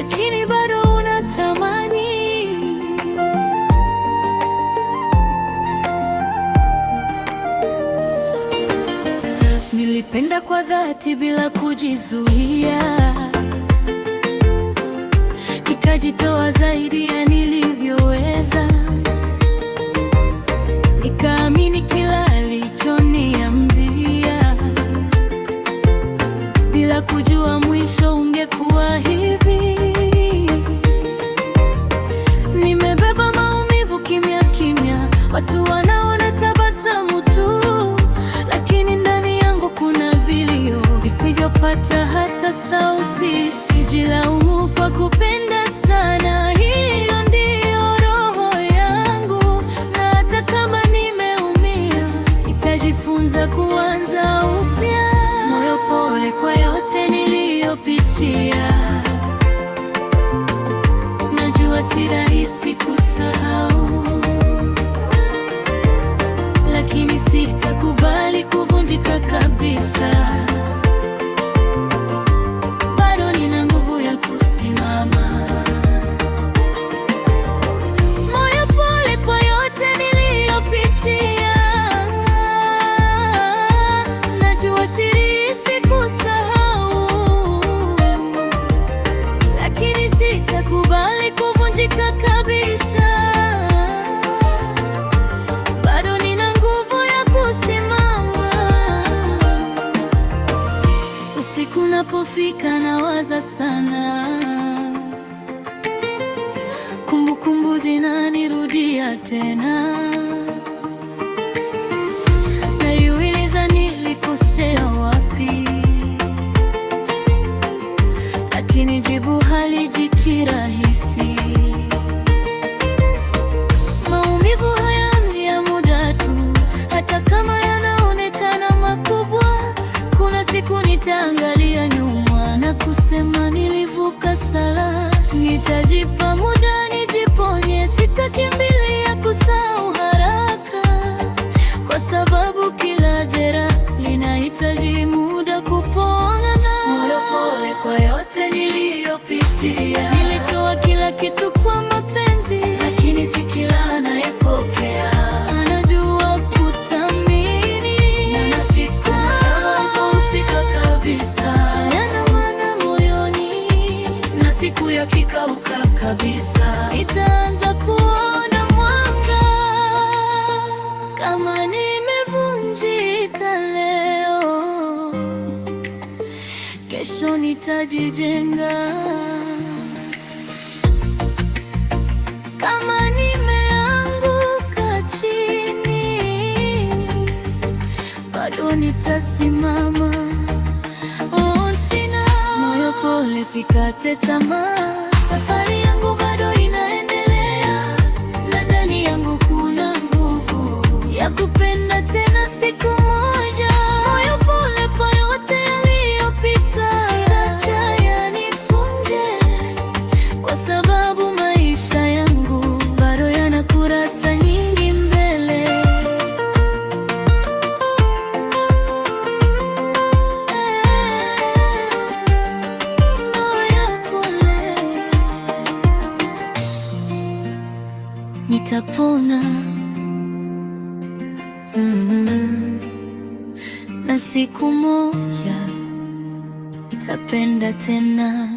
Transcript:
lakini bado unatamani. Nilipenda kwa dhati bila kujizuia, nikajitoa zaidi ya nilivyoweza, nikaamini kila alichoniambia, bila kujua mwisho ungekuwa hivi. Nimebeba maumivu kimya kimya, watu wanaona tabasamu tu, lakini ndani yangu kuna vilio visivyopata hata sauti. Sijilaumu kwa kupenda sana, hiyo ndiyo roho yangu, na hata kama nimeumia, nitajifunza kuanza upya. Moyo pole kwa yote niliyopitia, najua si rahisi kusahau, lakini sitakubali kuvunjika kabisa. Bado nina nguvu ya kusimama. Moyo pole kwa yote niliyopitia, najua si rahisi kusahau, lakini sitakubali kuvunjika kabisa. Bado nina nguvu ya kusimama. Usiku unapofika nawaza sana, kumbukumbu zinanirudia tena, najiuliza nilikosea wapi, lakini jibu haliji kirahisi. Maumivu haya ni ya muda tu, hata kama yanaonekana makubwa. Kuna siku nitaangalia nyuma na kusema nilivuka salama. Nitajipa muda nijiponye, sitakimbilia kusahau haraka, kwa sababu kila jeraha linahitaji muda kupona. Moyo pole kwa yote niliyopitia, nilitoa kila kitu kwa mapenzi, lakini si kila anayepokea anajua kuthamini. Na sitapumzika kabisa, yana maana moyoni, na siku yakikauka kabisa, nitaanza kuona mwanga. Kama nimevunjika leo, kesho nitajijenga. Kama nimeanguka chini, bado nitasimama. Moyo pole, sikate tamaa, safari yangu bado inaendelea, na ndani yangu kuna nguvu ya kupenda tena siku moja. Moyo pole kwa yote yaliyopita, acha yanifunje, kwa sababu maisha yangu bado yana kurasa nyingi mbele. Moyo pole, nitapona. Na siku moja nitapenda tena.